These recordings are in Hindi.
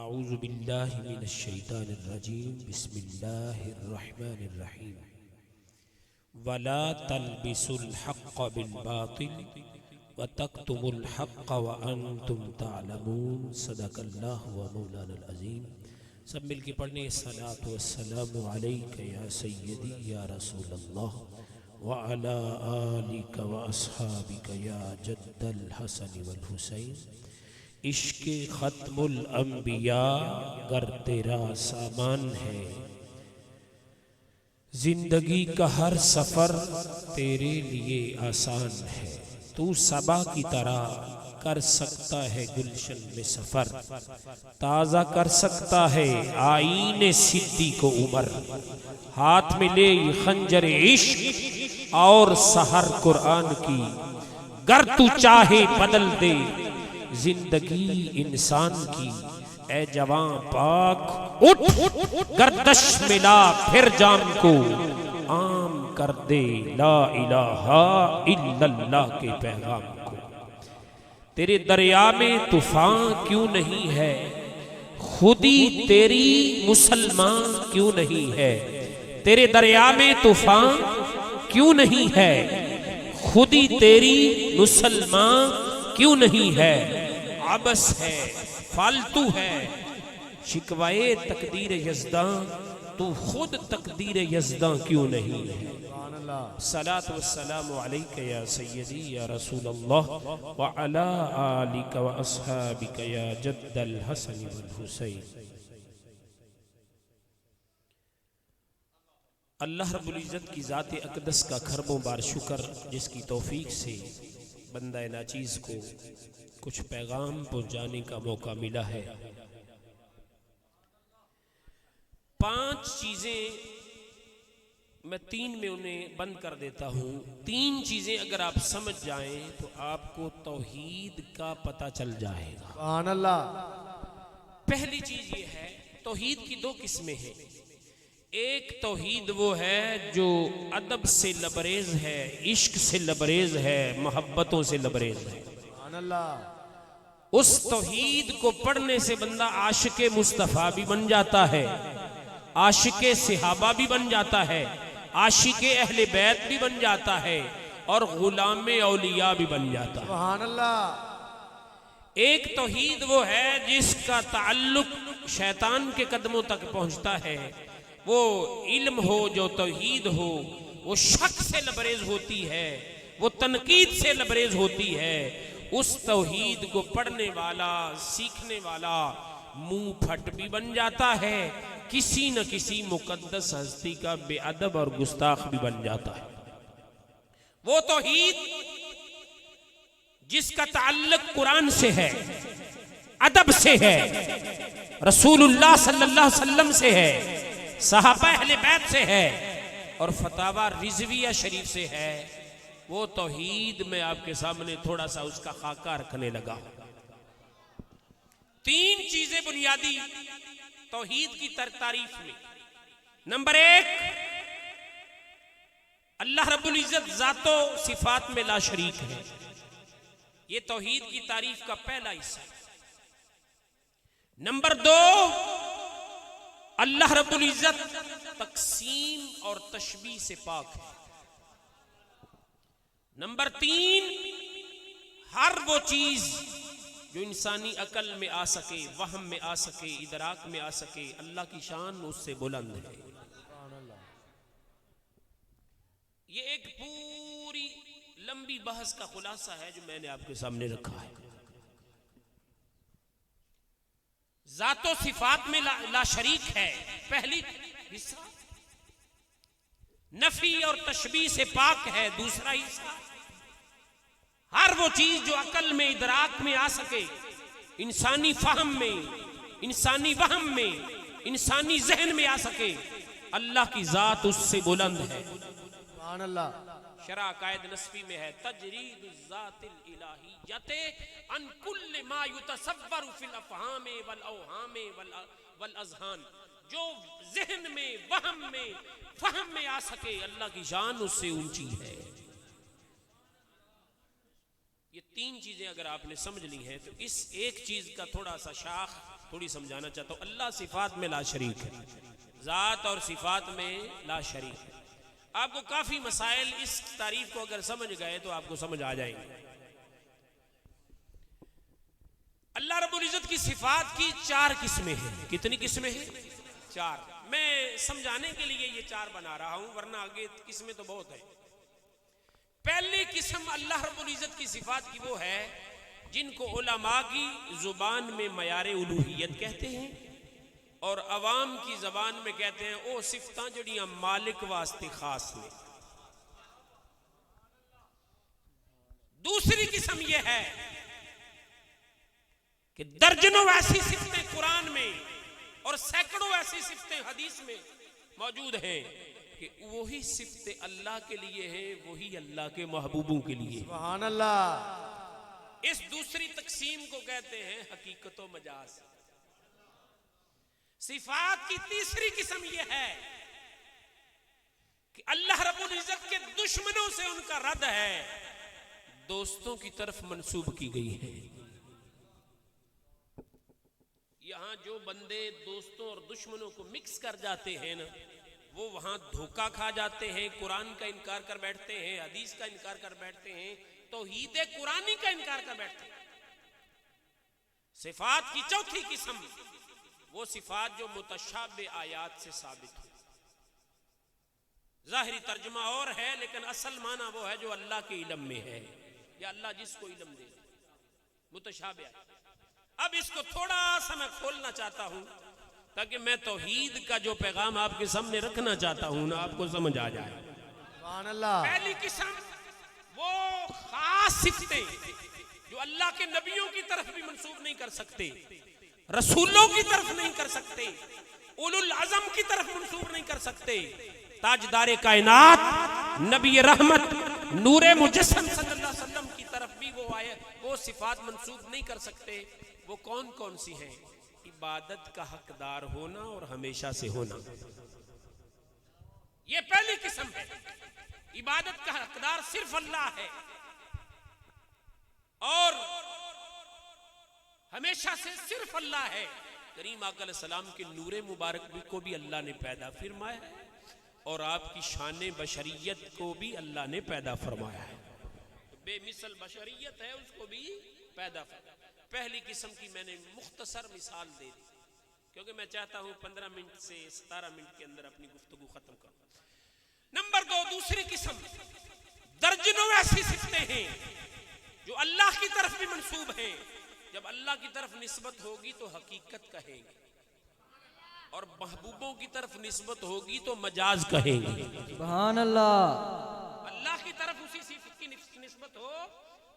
अऊज़ु बिल्लाहि मिनश शैतानिर रजीम बिस्मिल्लाहिर्रहमानिर्रहीम वला तल्बिसुल हक़्क़ बिल बातिल व तक्तुमुल हक़्क़ व अंतुम तालमून सदक़ल्लाहु व मौलानाल अज़ीम। सब मिल के पढ़ने सलातु वस्सलामु अलैका या सय्यदी या रसूलल्लाह व अला आलिका व अस्हाबिका या जद्दल हसन वल हुसैन। इश्क़े ख़त्मुल अंबिया गर तेरा सामान है, जिंदगी का हर सफ़र तेरे लिए आसान है। तू सबा की तरह कर सकता है गुलशन में सफ़र, ताज़ा कर सकता है आईने सिद्दी को उमर। हाथ में ले खंजर इश्क और सहर कुरान की, गर तू चाहे बदल दे जिंदगी इंसान की। ए जवां पाक उठ, गर्दश मिला फिर जाम को आम कर दे ला इलाहा इल्लल्लाह के पैगाम को। तेरे दरिया में तूफान क्यों नहीं है, खुदी तेरी मुसलमान क्यों नहीं है। तेरे दरिया में तूफान क्यों नहीं है, खुदी तेरी मुसलमान क्यों नहीं है। अबस है, फालतू है शिकवाए तकदीर यज़दां, तू खुद तकदीर यज़दां क्यों नहीं है। सलात वस्सलामु अलैका या सय्यदी या रसूलल्लाह व अला आलिका व अस्हाबिका या जद्दल हसन वल हुसैन। अल्लाह रब्बुल इज़्ज़त की ज़ात अक़दस का खरबों बार शुक्र, जिसकी तौफीक से बंदा नाचीज़ को कुछ पैगाम पहुंचाने का मौका मिला है। 5 चीजें मैं 3 में उन्हें बंद कर देता हूं। 3 चीजें अगर आप समझ जाएं तो आपको तौहीद का पता चल जाएगा। सुभान अल्लाह। पहली चीज ये है, तौहीद की 2 किस्में हैं। एक तौहीद वो है जो अदब से लबरेज है, इश्क से लबरेज है, मोहब्बतों से लबरेज है। उस तौहीद को पढ़ने से बंदा आशिके मुस्तफ़ा भी बन जाता है, आशिके सहाबा भी बन जाता है, आशिके अहले बैत भी बन जाता है और गुलाम औलिया भी बन जाता है। सुभान अल्लाह। एक तौहीद वो है जिसका ताल्लुक शैतान के कदमों तक पहुंचता है। वो इल्म हो जो तौहीद हो, वो शक से लबरेज होती है, वो तनकीद से लबरेज होती है। उस तौहीद को पढ़ने वाला, सीखने वाला मुंह फट भी बन जाता है, किसी न किसी मुकद्दस हस्ती का बेअदब और गुस्ताख भी बन जाता है। वो तौहीद जिसका ताल्लुक कुरान से है, अदब से है, रसूलुल्लाह सल्लल्लाहु अलैहि वसल्लम से है, सहाबा अहले बैत से है और फतावा रिजविया शरीफ से है। वो तौहीद में आपके सामने थोड़ा सा उसका खाका रखने लगा। 3 चीजें बुनियादी तौहीद की तारीफ में। नंबर 1, अल्लाह रब्बुल इज़्ज़त ज़ातो सिफात में ला शरीक है। ये तौहीद की तारीफ का पहला हिस्सा। नंबर 2, अल्लाह रब्बुल इज़्ज़त तक़सीम और तशबीह से पाक है। नंबर 3, हर वो चीज जो इंसानी अकल में आ सके, वहम में आ सके, इदराक में आ सके, अल्लाह की शान उससे बुलंद है। ये एक पूरी लंबी बहस का खुलासा है जो मैंने आपके सामने रखा है। ज़ातो सिफात में ला शरीक है, पहली हिस्सा। नफी और तशबीह से पाक है, दूसरा हिस्सा। हर वो चीज जो अकल में, इदराक में आ सके, इंसानी फहम में, इंसानी वहम में, इंसानी जहन में आ सके, अल्लाह की जात उससे बुलंद है। सुभान अल्लाह। शरा कायद नस्फी में है, तजरीदुज़्ज़ातिल इलाहियते अन कुल्ल मा युतसव्वरु फिल अफ़हामे वल अवहामे वल अज़हान। जो जहन में, वहम में, फहम में आ सके, अल्लाह की शान उससे ऊंची है। ये 3 चीजें अगर आपने समझ ली हैं तो इस एक चीज का थोड़ा सा शाख थोड़ी समझाना चाहता हूँ। अल्लाह सिफात में ला शरीक है, ज़ात और सिफात में ला शरीक है। आपको काफ़ी मसाइल इस तारीफ को अगर समझ गए तो आपको समझ आ जाएंगे। अल्लाह रब्बुल इज़्ज़त की सिफात की 4 किस्में हैं। कितनी किस्में हैं? 4। मैं समझाने के लिए ये 4 बना रहा हूं, वरना आगे किस्में तो बहुत है। पहली किस्म अल्लाह रब्बुल इज़्ज़त की सिफात की वो है जिनको उलमा की जुबान में मयारे उलूहियत कहते हैं और अवाम की जबान में कहते हैं ओ सिफतां जड़ियां मालिक वास्ते खास ने। दूसरी किस्म यह है कि दर्जनों ऐसी सिफतें कुरान में और सैकड़ों ऐसी सिफतें हदीस में मौजूद हैं कि वही सिफतें अल्लाह के लिए हैं, वही अल्लाह के महबूबों के लिए। सुभान अल्लाह। इस दूसरी तकसीम को कहते हैं हकीकत व मजाज। सिफात की तीसरी किस्म यह है कि अल्लाह रब्बुल इज़्ज़त के दुश्मनों से उनका रद्द है, दोस्तों की तरफ मंसूब की गई है। यहां जो बंदे दोस्तों और दुश्मनों को मिक्स कर जाते हैं ना, वो वहां धोखा खा जाते हैं, कुरान का इनकार कर बैठते हैं, हदीस का इनकार कर बैठते हैं, तौहीद कुरानी का इनकार कर बैठते हैं। सिफात की चौथी किस्म वो सिफात जो मुतशाबे आयात से साबित हो। जाहिरी तर्जुमा और है लेकिन असल माना वो है जो अल्लाह के इल्म में है या अल्लाह जिसको इल्म दे, मुतशाबे। अब इसको थोड़ा सा मैं खोलना चाहता हूं ताकि मैं तौहीद का जो पैगाम आपके सामने रखना चाहता हूं ना, आपको समझ आ जाए। सुभान अल्लाह। पहली किस्म वो खास सिफतें जो अल्लाह के नबियों की तरफ भी मंसूब नहीं कर सकते, रसूलों की तरफ नहीं कर सकते, उलुल आज़म की तरफ मंसूब नहीं कर सकते, ताजदारे कायनात नबी रहमत नूरे मुजस्सम सल्लल्लाहु अलैहि वसल्लम की तरफ भी वो सिफात मंसूब नहीं कर सकते। वो कौन कौन सी हैं? इबादत का हकदार होना और हमेशा से होना, ये पहली किस्म है। इबादत का हकदार सिर्फ अल्लाह है और हमेशा से सिर्फ अल्लाह है। करीम आका अलैहिस्सलाम के नूरे मुबारक को भी अल्लाह ने पैदा फरमाया है और आपकी शान बशरियत को भी अल्लाह ने पैदा फरमाया है। बेमिसल बशरियत है, उसको भी पैदा फरमाया। पहली किस्म की मैंने मुख्तसर मिसाल दे दी क्योंकि मैं चाहता हूं 15 मिनट से 17 मिनट के अंदर अपनी गुफ्तगू खत्म करूं। नंबर 2, दूसरी किस्म, दर्जनों ऐसी सिफतें हैं जो अल्लाह की तरफ भी मंसूब हैं। जब अल्लाह की तरफ निस्बत होगी तो हकीकत कहेंगे और महबूबों की तरफ निस्बत होगी तो मजाज कहेंगे। सुभान अल्लाह। अल्लाह की तरफ उसी सिफत की निस्बत हो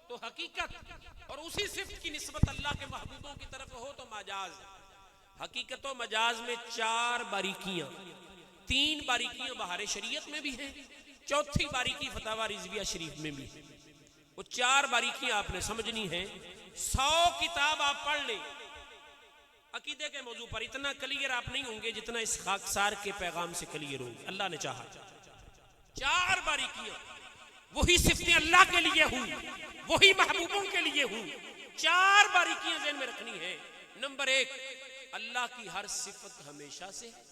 तो हकीकत, और उसी सिफत की निस्बत अल्लाह के महबूबों की तरफ हो तो मजाज। हकीकत और मजाज में 4 बारीकियां, 3 बारीकियां बहारे शरीयत में भी हैं, चौथी बारीकी फतावा रिजविया शरीफ में भी है। वो 4 बारीकियां आपने समझनी है। 100 किताब आप पढ़ लें अकीदे के मौजू पर, इतना क्लियर आप नहीं होंगे जितना इस खाकसार के पैगाम से क्लियर होंगे। अल्लाह ने चाहा 4 बारीकियां, वही सिफतें अल्लाह के लिए हुई, वही महबूबों के लिए हुई। 4 बारीकियां ज़हन में रखनी है। नंबर 1, अल्लाह की हर सिफत हमेशा से है,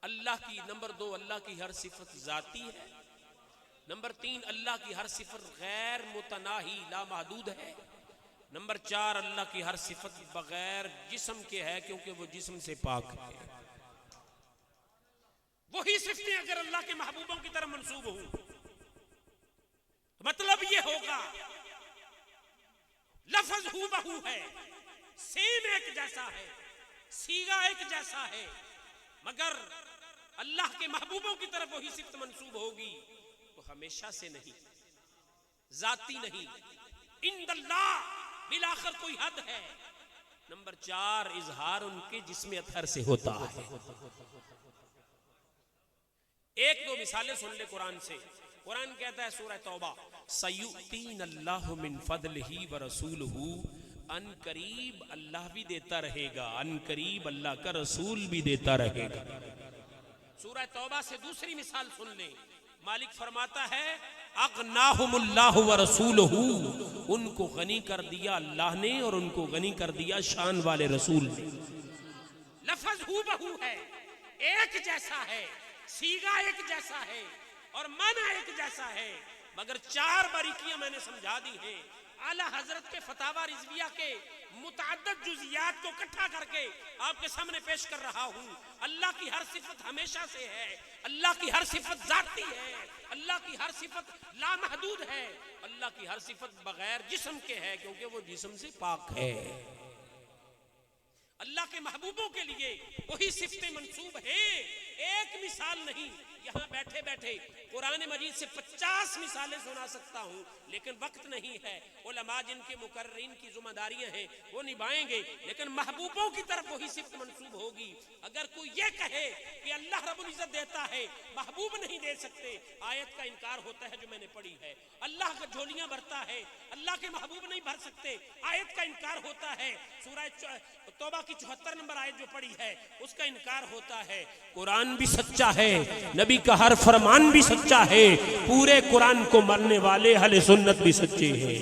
अल्लाह की। नंबर 2, अल्लाह की हर सिफत जाती है। नंबर 3, अल्लाह की हर सिफत गैर मुतनाही लामहदूद है। नंबर 4, अल्लाह की हर सिफत बगैर जिस्म के है क्योंकि वो जिस्म से पाक है। वही सिफतें अगर अल्लाह के महबूबों की तरफ मंसूब हो तो मतलब ये होगा लफ्ज हूबहू है, सेम एक जैसा है, सीगा एक जैसा है, मगर अल्लाह के महबूबों की तरफ वही सिफत मंसूब होगी तो हमेशा से नहीं, जाती नहीं। इंदल्लाह बिलाखिर कोई हद है। नंबर 4, इजहार उनके जिस्म अतहर से होता है। 1-2 मिसालें सुन ले कुरान से। कुरान कहता है सूरह तौबा, सयुतीनल्लाहु मिन फदलिही व रसूलुहु, अन करीब अल्लाह भी देता रहेगा, अन करीब अल्लाह का रसूल भी देता रहेगा। सूरह तौबा से दूसरी मिसाल सुन ले। मालिक फरमाता है अगनाहुमुल्लाहु व रसूलुहु, उनको गनी कर दिया अल्लाह ने और उनको गनी कर दिया शान वाले रसूल ने। लफ्ज हूबहू है, एक जैसा है, सीगा एक जैसा है और माना एक जैसा है, मगर चार बारीकियां मैंने समझा दी हैं। आला हजरत के फतावा रिजविया के मुतअद्दिद जुज़ियात को इकट्ठा करके आपके सामने पेश कर रहा हूँ। अल्लाह की हर सिफत हमेशा से है, अल्लाह की हर सिफत जाती है, अल्लाह की हर सिफत लामहदूद है, अल्लाह की हर सिफत बगैर जिस्म के है क्योंकि वो जिस्म से पाक है। अल्लाह के महबूबों के लिए वही सिफतें मंसूब हैं। एक मिसाल नहीं, यहाँ बैठे बैठे कुरान मजीद से 50 मिसालें सुना सकता हूँ, लेकिन वक्त नहीं है। उलमा जिनके मुकर्रिरीन की जिम्मेदारियां हैं वो निभाएंगे, लेकिन महबूबों की तरफ वही सिफत मंसूब होगी। अगर कोई ये कहे कि अल्लाह रब्बुल इज्जत देता है, महबूब नहीं दे सकते, आयत का इनकार होता है जो मैंने पढ़ी है। अल्लाह का झोलियां भरता है, अल्लाह के महबूब नहीं भर सकते, आयत का इनकार होता है। सूरह तौबा की 74 नंबर आयत जो पढ़ी है उसका इनकार होता है। कुरान भी सच्चा है, नबी का हर फरमान भी सच्चा है, पूरे कुरान को मानने वाले अहले सुन्नत भी सच्चे हैं।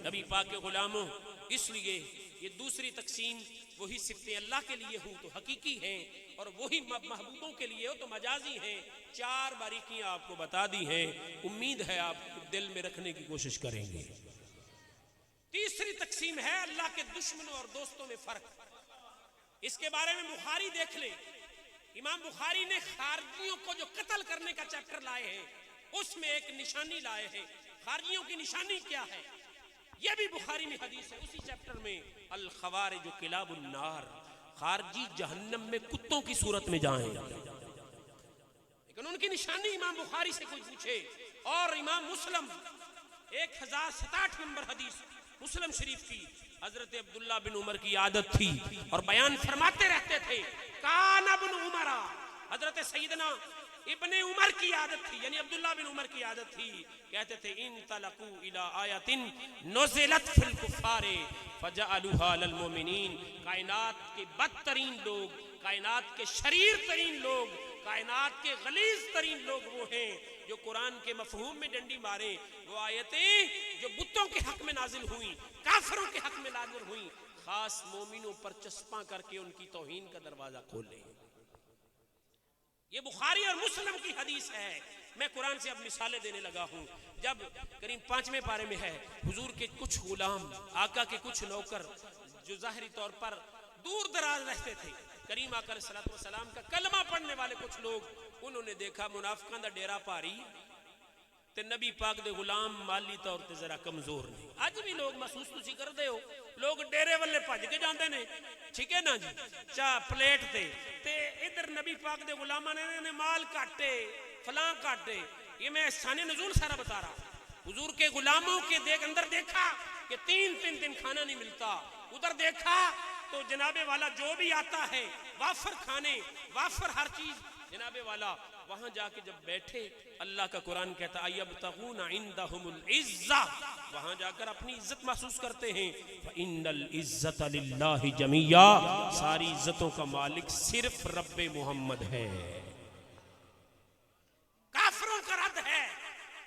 नबी पाक के गुलामों, इसलिए ये दूसरी तकसीम वही सिफतें अल्लाह के लिए हो तो हकीकी हैं और वही महबूबों के लिए हो तो मजाजी हैं। चार बारीकियां आपको बता दी हैं, उम्मीद है आप दिल में रखने की कोशिश करेंगे। तीसरी तकसीम है अल्लाह के दुश्मनों और दोस्तों में फर्क। इसके बारे में बुखारी देख ले, इमाम बुखारी ने खारजियों को जो कत्ल करने का चैप्टर लाए हैं उसमें एक निशानी लाए हैं। खारजियों की निशानी क्या है यह भी बुखारी में हदीस है। उसी चैप्टर में अल खवारिज किलाबुन नार, खारजी जहन्नम में कुत्तों की सूरत में जाएं। लेकिन उनकी निशानी इमाम बुखारी से कोई पूछे, और इमाम मुस्लिम 1067 नंबर हदीस मुस्लिम शरीफ की, हजरत अब्दुल्ला बिन उमर की आदत थी और बयान फरमाते रहते थे, कान इब्न उमरा, हजरत सैयदना इब्ने उमर की आदत थी, यानी अब्दुल्ला बिन उमर की आदत थी, कहते थे इन तलकू इला आयतिन नुज़िलत फिल कुफ़ारे फजअलूहा लिल मोमिनीन। कायनात के बदतरीन लोग, कायनात के शरीर तरीन लोग, कायनात के गलीज तरीन लोग वो हैं जो कुरान के मफहूम में डंडी मारे। वो आयतें जो बुतों के हक में नाजिल हुई, काफिरों के हक में नाजिल हुई, खास मोमिनों पर चस्पा करके उनकी तौहीन का दरवाजा खोले। ये बुखारी और मुस्लिम की हदीस है। मैं कुरान से अब मिसालें देने लगा हूँ। जब करीब 5वें पारे में है, हुजूर के कुछ गुलाम, आका के कुछ नौकर जो जाहिरी तौर पर दूर दराज रहते थे, करीम आका अलैहिस्सलातु वस्सलाम का कलमा पढ़ने वाले कुछ लोग, उन्होंने देखा मुनाफिकां दा डेरा भारी ते नबी पाक दे गुलाम माली तौर ते जरा कमजोर ने। अज भी लोग महसूस तुसी करदे हो, लोग डेरे वाले भज के जाते ने, ठीक है ना जी, चाह प्लेट ते इधर नबी पाक दे गुलामा ने माल काटे, फलां काटे। ये मैं साने नजूल सारा बता रहा। हुजूर के गुलामों के अंदर देखा कि 3 दिन खाना नहीं मिलता, उधर देखा तो जनाबे वाला जो भी आता है वाफर खाने, वाफर हर चीज जनाबे वाला। वहां जाके जब बैठे, अल्लाह का कुरान कहता है अयब्तगूना इंदहुमुल इज्जा, वहां जाकर अपनी इज्जत महसूस करते हैं। इन्नल इज्जत लिल्लाहि जमीया, सारी इज्जतों का मालिक सिर्फ रब्बे मोहम्मद है। काफिरों का रद्द है,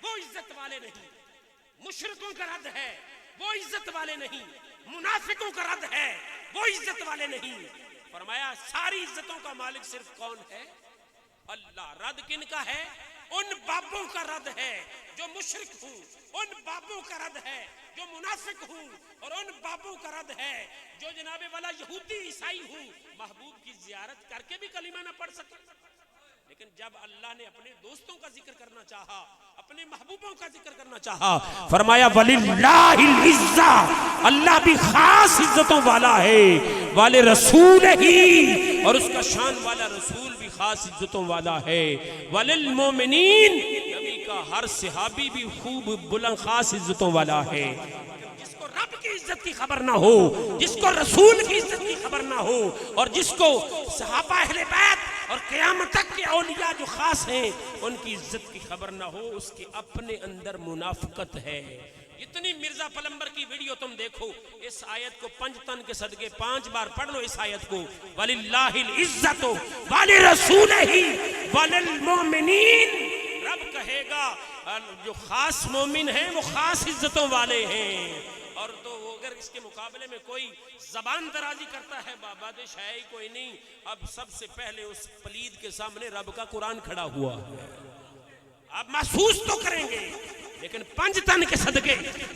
वो इज्जत वाले नहीं। मुशरिकों का रद्द है, वो इज्जत वाले नहीं। मुनाफिकों का रद्द है, वो इज्जत वाले नहीं। फरमाया सारी इज्जतों का मालिक सिर्फ कौन है? अल्लाह। रद्द किन का है? उन बाबों का रद्द है जो मुशरिक हूं, उन बाबों का रद्द है जो मुनाफिक हूं, और उन बाबों का रद्द है जो जनाबे वाला यहूदी ईसाई हूं, महबूब की जियारत करके भी कलीमा ना पढ़ सके। लेकिन जब अल्लाह ने अपने दोस्तों का जिक्र करना चाहा, अपने महबूबों का जिक्र करना चाहा, फरमाया वलिल्लाहिल इज्जा, अल्लाह भी खास इज्जतों वाला है, वाले रसूल ही, और उसका शान वाला रसूल भी खास इज्जतों वाला है। वलिल मोमिनीन, नबी का हर सहाबी भी खूब बुलंद खास इज्जतों वाला है। जिसको रब की इज्जत की खबर ना हो, जिसको रसूल की इज्जत की खबर ना हो, और जिसको सहाबा अहले बैत और क़यामत तक के औलिया जो खास हैं उनकी इज्जत की खबर ना हो, उसके अपने अंदर मुनाफिकत है। इतनी मिर्जा पलंबर की वीडियो तुम देखो, इस आयत को पंजतन के सदके 5 बार पढ़ लो। इस आयत को वलिल्लाहिल इज्जतु वलिरसूलिही वलिल मोमिनीन, रब अब कहेगा जो खास मोमिन हैं वो खास इज्जतों वाले हैं, और तो वो अगर इसके मुकाबले में कोई जबान दराजी करता है बाबा देश है ही कोई नहीं। अब सबसे पहले उस पलीद के सामने रब का कुरान खड़ा हुआ है, आप महसूस तो करेंगे। लेकिन 5 तन के सदके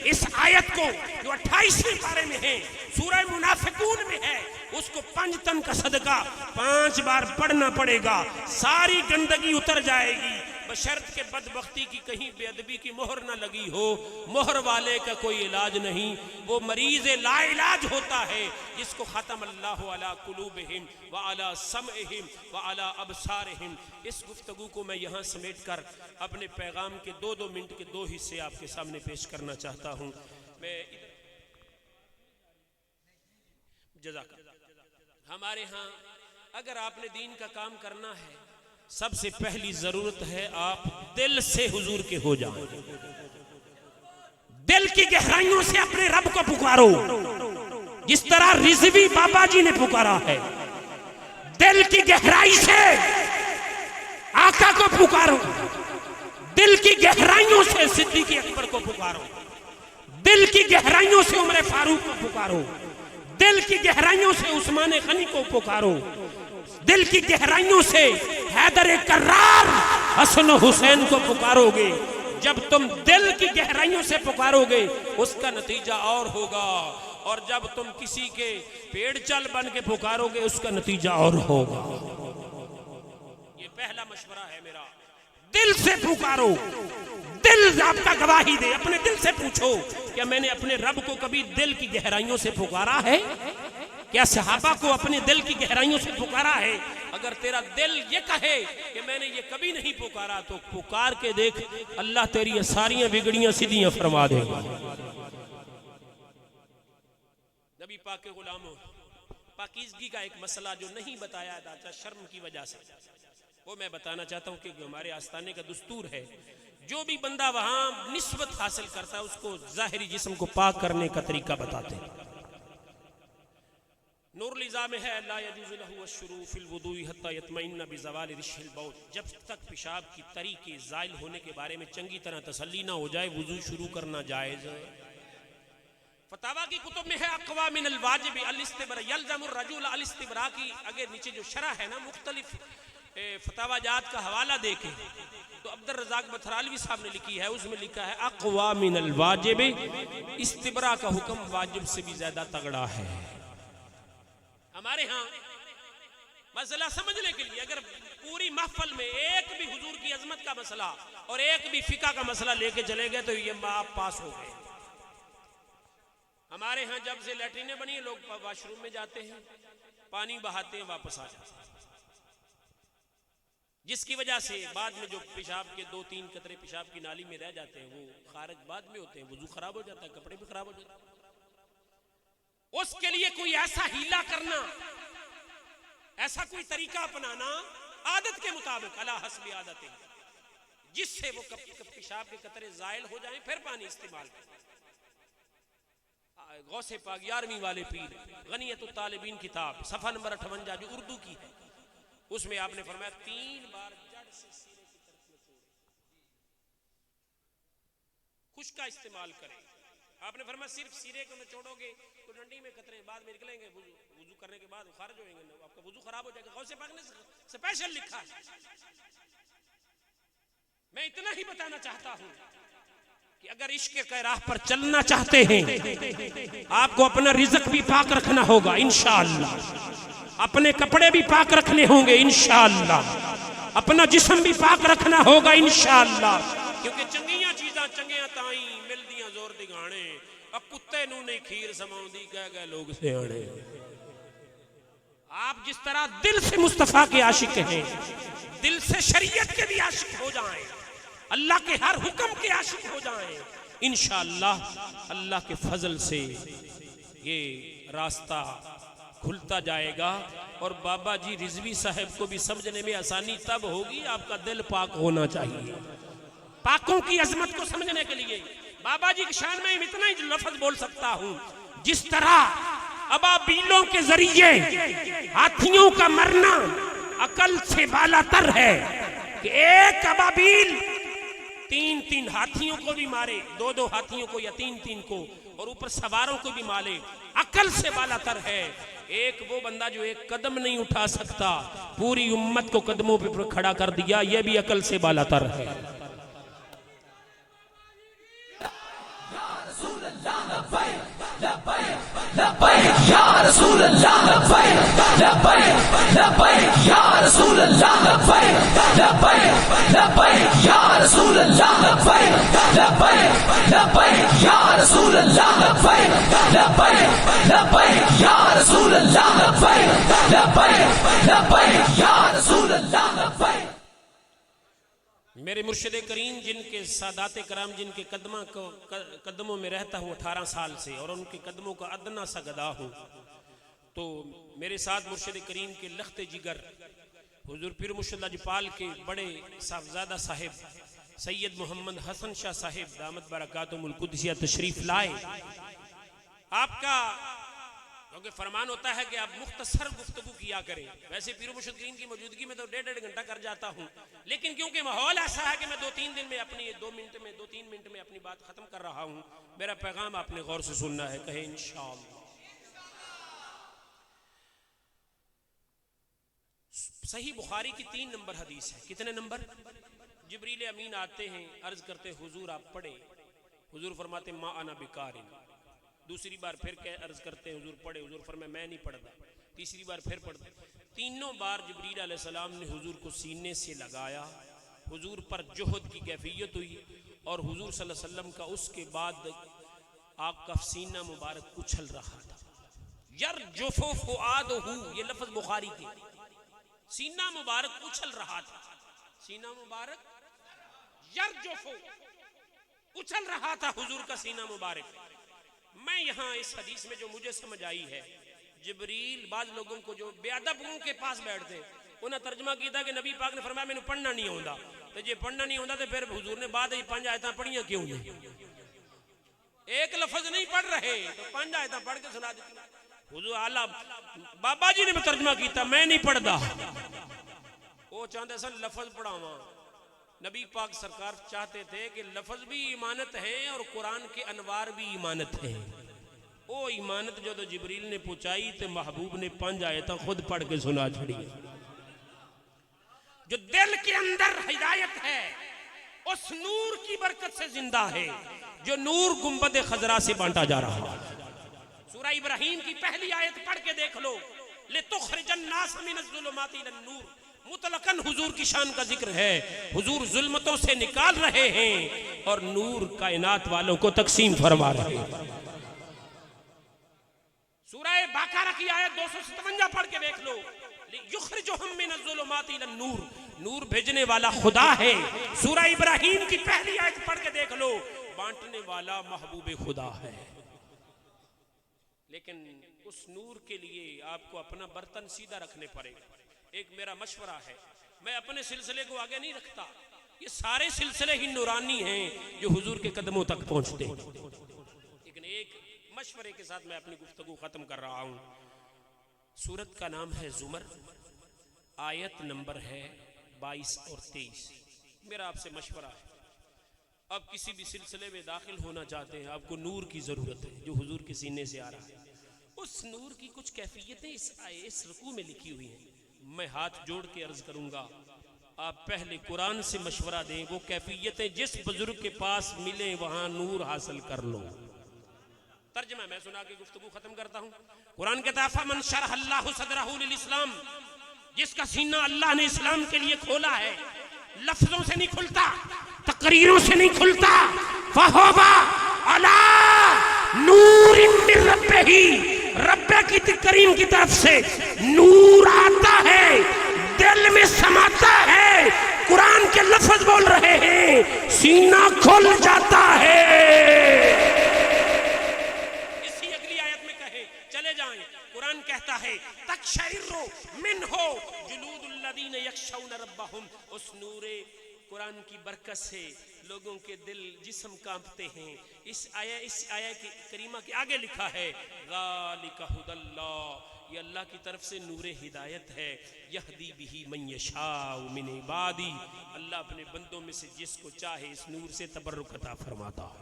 इस आयत को जो 28वें पारे में है, सूरह मुनाफिकून में है, उसको 5 तन का सदका 5 बार पढ़ना पड़ेगा, सारी गंदगी उतर जाएगी, बशर्त के बदबख्ती की कहीं बेअदबी की मोहर न लगी हो। मोहर वाले का कोई इलाज नहीं, वो मरीज लाइलाज होता है जिसको खत्म अल्लाहु अला कुलूबिहिम व अला समइहिम व अला अबसारिहिम। इस गुफ्तगू को मैं यहाँ समेट कर अपने पैगाम के 2-2 मिनट के 2 हिस्से आपके सामने पेश करना चाहता हूँ। मैं जज़ाक हमारे यहाँ अगर आपने दीन का काम करना है, सबसे पहली जरूरत है आप दिल से हुजूर के हो जाओ, दिल की गहराइयों से अपने रब को पुकारो, जिस तरह रिजवी बाबा जी ने पुकारा है। दिल की गहराई से आका को पुकारो, दिल की गहराइयों से सिद्दीक़ अकबर को पुकारो, दिल की गहराइयों से उमर फारूक को पुकारो, दिल की गहराइयों से उस्मान गनी को पुकारो, दिल की गहराइयों से हैदर कर्रार हसन हुसैन को पुकारोगे। जब तुम दिल की गहराइयों से पुकारोगे उसका नतीजा और होगा, और जब तुम किसी के पेड़ चल बन के पुकारोगे उसका नतीजा और होगा। ये पहला मशवरा है मेरा, दिल से पुकारो, दिल आपका गवाही दे। अपने दिल से पूछो, क्या मैंने अपने रब को कभी दिल की गहराइयों से पुकारा है? क्या सहाबा को अपने दिल की गहराइयों से पुकारा है? अगर तेरा दिल ये कहे कि मैंने ये कभी नहीं पुकारा, तो पुकार के देख, अल्लाह तेरी सारियां बिगड़ियां सीधियां फरमा देगा। नबी पाक के गुलामों, पाकीज़गी का एक मसला जो नहीं बताया जाता शर्म की वजह से, वो मैं बताना चाहता हूँ कि हमारे आस्थाने का दस्तूर है, जो भी बंदा वहां निस्बत हासिल करता है उसको जाहिरी जिस्म को पाक करने का तरीका बताते हैं। नूरुल इज़ा में है ला यजूज़ु लहु अश्शुरू फिल वुदूइ हत्ता यतमइन्ना बिज़वालि रिश्हिल बौल, जब तक पेशाब की तरी के ज़ाइल होने के बारे में चंगी तरह तसल्ली ना हो जाए वुज़ू शुरू करना जायज़ है। फतावा की कुतुब में है अक़वा मिनल वाजिब अल इस्तिब्रा यल्ज़मुर रजुल अल इस्तिब्रा की आगे नीचे जो शरह है ना मुख्तलिफ फतावाजात का हवाला देके, तो अब्दुल रज़ाक बथरालवी साहब ने लिखी है, उसमें लिखा है अक़वा मिनल वाजिब, इस्तिब्रा का हुक्म वाजिब से भी ज्यादा तगड़ा है। हमारे यहाँ मसला समझने के लिए अगर पूरी महफल में एक भी हुजूर की अजमत का मसला और एक भी फिका का मसला लेके चले गए तो ये आप पास हो गए। हमारे यहाँ जब से लैट्रिनें बनी लोग वॉशरूम में जाते हैं, पानी बहाते हैं, वापस आ जाते हैं, जिसकी वजह से बाद में जो पेशाब के 2-3 कतरे पेशाब की नाली में रह जाते हैं वो खारिज बाद में होते हैं, वुजू खराब हो जाता है, कपड़े भी खराब हो जाते हैं। उसके लिए कोई ऐसा हीला करना, ऐसा कोई तरीका अपनाना आदत के मुताबिक अला हस्बी आदत, जिससे वो पेशाब के कतरे जायल हो जाएं, फिर पानी इस्तेमाल करें। गौसे पाक 11वीं वाले पीर गनियतुत तालिबीन किताब सफ़ा नंबर 58 जो उर्दू की है, उसमें आपने फरमाया 3 बार जड़ से सिरे की तरफ निचोड़े, खुश्क का इस्तेमाल करें। आपने फरमाया सिर्फ सिरे को निचोड़ोगे तो डंडी में कतरे बाद में निकलेंगे, वुजू करने के बाद खारिज होएंगे, आपका वुजू खराब हो जाएगा। गौसे पाक ने स्पेशल लिखा है। मैं इतना ही बताना चाहता हूं कि अगर इश्क के राह पर चलना चाहते हैं आपको अपना रिज़्क भी पाक रखना होगा इंशाअल्लाह, अपने कपड़े भी पाक रखने होंगे इंशाअल्लाह, अपना जिस्म भी पाक रखना होगा इंशाअल्लाह, क्योंकि चंगियां चीज़ां चंगियां ताई मिलदियां जोर दिगाने, और कुत्ते नू नहीं खीर समाउंदी कह गए लोग सियाणे। आप जिस तरह दिल से मुस्तफा के आशिक हैं, दिल से शरीयत के भी आशिक हो जाएं, अल्लाह के हर हुक्म के आशिक हो जाएं, इंशाअल्लाह अल्लाह के फजल से ये रास्ता खुलता जाएगा। और बाबा जी रिजवी साहब को भी समझने में आसानी तब होगी, आपका दिल पाक होना चाहिए। पाकों की अजमत को समझने के लिए बाबा जी की शान में इतना ही लफ्ज बोल सकता हूं, जिस तरह अबाबीलों के जरिए हाथियों का मरना अकल से बालातर है कि एक अबाबील तीन तीन हाथियों को भी मारे, दो दो हाथियों को या तीन तीन को, और ऊपर सवारों को भी मारे, अकल से बालातर है। एक वो बंदा जो एक कदम नहीं उठा सकता, पूरी उम्मत को कदमों पे खड़ा कर दिया, यह भी अकल से बालातर है। मेरे मुर्शिद करीम जिनके सादात कराम जिनके कदमों में रहता हूँ 18 साल से, और उनके कदमों का अदना सा गदा हूँ, तो मेरे साथ मुर्शिद करीम के लख्त जिगर हुजूर पीर मुर्शिद लजपाल के बड़े साहबजादा साहिब सैयद मोहम्मद हसन शाह साहिब दामत बरकातुहुल कुद्सिया तशरीफ लाए। आपका क्योंकि फरमान होता है कि आप मुख्तसर गुफ्तगू किया करें, वैसे पीर मुर्शिद करीम की मौजूदगी में तो 1.5 घंटा कर जाता हूँ, लेकिन क्योंकि माहौल ऐसा है कि मैं 2-3 दिन में अपनी 2-3 मिनट में अपनी बात खत्म कर रहा हूँ। मेरा पैगाम आपने गौर से सुनना है, कहे इंशाअल्लाह। सही बुखारी की 3 नंबर हदीस है। कितने नंबर? जिब्रील अमीन आते हैं, अर्ज करते हुजूर आप पढ़े, हुजूर फरमाते मा अना बिकारिन। दूसरी बार फिर कह अर्ज करते हैं हुजूर पढ़े, हुजूर फरमाए मैं नहीं पढ़ता। तीसरी बार फिर पढ़ते। तीनों बार जिब्रील अलैहिस्सलाम ने हुजूर को सीने से लगाया, हुजूर पर जोहद की कैफियत हुई, और हुजूर सल्लल्लाहु अलैहि वसल्लम का उसके बाद आपका सीना मुबारक उछल रहा था। यरजुफु फुआदहु, ये लफ्ज बुखारी के, सीना मुबारक उछल रहा था, सीना मुबारक यरजुफु उछल रहा था हुजूर का सीना मुबारक। मैं यहाँ इस हदीस में जो मुझे समझ आई है, जिब्रील बाज लोगों को जो बेअदबों के पास बैठते उन्हें तर्जमा किया कि नबी पाक ने फरमाया मैंने पढ़ना नहीं होता, तो जे पढ़ना नहीं होता तो फिर हुजूर ने बाद 5 आयतां पढ़ियां क्यों नहीं? एक लफ्ज नहीं पढ़ रहे तो 5 आयतां पढ़ के सुना दी। हुजूर आला बाबा जी ने भी तर्जमा किया, मैं नहीं पढ़ता। वो चाहते सन लफ्ज पढ़ावा। नबी पाक सरकार चाहते थे कि लफ्ज भी इमानत है और कुरान के अनवार भी इमानत है। वो इमानत जो तो जिब्रील ने पहुंचाई तो महबूब ने 5 आयतां खुद पढ़ के सुना छड़ी। जो दिल के अंदर हिदायत है उस नूर की बरकत से जिंदा है, जो नूर गुंबद खजरा से बांटा जा रहा है। सूरह इब्राहिम की पहली आयत पढ़ के देख लो, लितुखरिजन नास मिनज़्ज़ुलुमाति इलन-नूर, मुतलकन हुजूर की शान का जिक्र है। हुजूर जुल्मतों से निकाल रहे हैं और नूर कायनात वालों को तकसीम फरमा रहे हैं। सूरह बकरा की आयत 257 पढ़ के देख लो, युखरिजुहुम मिनज़्ज़ुलुमाति इलन-नूर, नूर भेजने वाला खुदा है। सूरह इब्राहिम की पहली आयत पढ़ के देख लो, बांटने वाला महबूब खुदा है। लेकिन उस नूर के लिए आपको अपना बर्तन सीधा रखने पड़ेगा। एक मेरा मशवरा है, मैं अपने सिलसिले को आगे नहीं रखता, ये सारे सिलसिले ही नूरानी हैं जो हुजूर के कदमों तक पहुंचते हैं। लेकिन एक मशवरे के साथ मैं अपनी गुफ्तगू खत्म कर रहा हूं। सूरत का नाम है जुमर, आयत नंबर है 22 और 23। मेरा आपसे मशवरा है, आप किसी भी सिलसिले में दाखिल होना चाहते हैं, आपको नूर की जरूरत है जो हुजूर के सीने से आ रहा है। उस नूर की कुछ कैफियतें इस रुकू में लिखी हुई हैं। मैं हाथ जोड़ के अर्ज करूंगा, आप पहले कुरान से मशवरा दें, वो कैफियतें जिस बुजुर्ग के पास मिले वहां नूर हासिल कर लो। तर्जमा मैं सुना के गुफ्तगू खत्म करता हूं। कुरान कहता है फमन शरहल्लाहु सदरहु लिल इस्लाम, जिसका सीना अल्लाह ने इस्लाम के लिए खोला है, लफ्जों से नहीं खुलता, तकरीरों से नहीं खुलता, फहुवा अला नूरिन मिन रब्बिही, रब्बे की करीम की तरफ से नूर आता है, दिल में समाता है, कुरान के लफ्ज बोल रहे हैं, सीना खुल जाता है। इसी अगली आयत में कहे चले जाएं, कुरान कहता है तकशइरु मिनहु जुलूदुल लदीन यख्शौन रब्बहुम, उस नूरे कुरान की बरकत से लोगों के दिल जिस्म कांपते हैं। इस आया की करीमा के आगे लिखा है ज़ालिका हुदल्लाह, ये अल्लाह की तरफ से नूर हिदायत है। यहदी बिही मन यशाउ मिन इबादी, अल्लाह अपने बंदों में से जिसको चाहे इस नूर से तबर्रुक अता फरमाता है।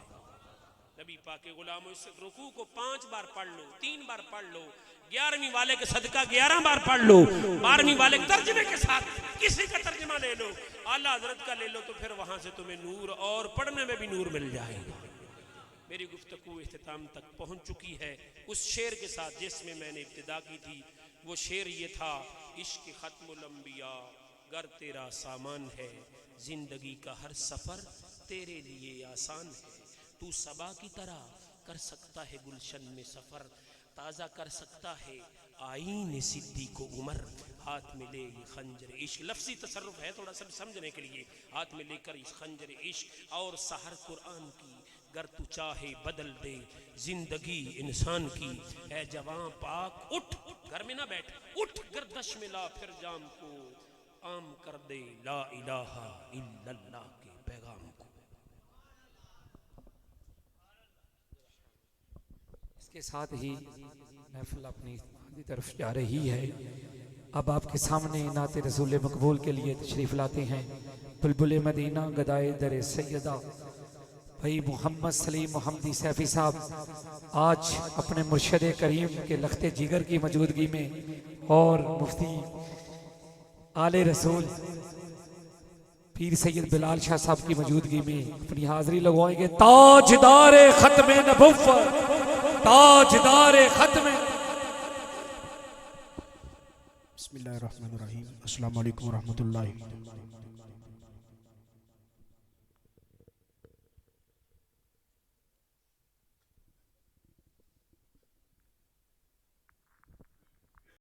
नबी पाक के गुलामों, इस रुकू को 5 बार पढ़ लो, 3 बार पढ़ लो, 11वीं वाले के सदका 11 बार पढ़ लो, 12वीं वाले के तर्जमे के साथ किसी का तर्जमा ले लो, आला हजरत का ले लो, तो फिर वहां से तुम्हें नूर और पढ़ने में भी नूर मिल जाएगा। मेरी गुफ्तगू इख्तिताम तक पहुंच चुकी है उस शेर के साथ जिसमें मैंने इब्तिदा की थी। वो शेर ये था, इश्क खत्मुल अंबिया गर तेरा सामान है, जिंदगी का हर सफर तेरे लिए आसान है। तू सबा की तरह कर सकता है गुलशन में सफर, ताज़ा कर सकता है आईन सिद्दी को उमर। हाथ में ले ये खंजर इश्क, लफ्ज़ी तसर्रुफ है थोड़ा सा समझने के लिए। हाथ में लेकर इस खंजर इश्क और सहर कुरान की, गर तू चाहे बदल दे जिंदगी इंसान की। है जवां पाक उठ, घर में ना बैठ, उठ गर्दश में ला फिर जाम को, आम कर दे ला इलाहा इल्लल्लाह के पैगाम को। इसके साथ ही महफिल अपनी आगे तरफ जा रही है। अब आपके सामने नाते रसूल मकबूल के लिए तशरीफ़ लाते हैं बुलबुल मदीना गदाए दर सैयदा भाई मोहम्मद सलीम मोहम्मदी सैफी साहब आज अपने मुर्शद करीम के लख्ते जिगर की मौजूदगी में और मुफ्ती आले रसूल पीर सैयद बिलाल शाह साहब की मौजूदगी में अपनी हाजिरी लगवाएंगे। ताजदार खत्म नबुव्वत, ताजदार खत्म। बिस्मिल्लाहिर्रहमानिर्रहीम। अस्सलाम वालेकुम रहमतुल्लाहि।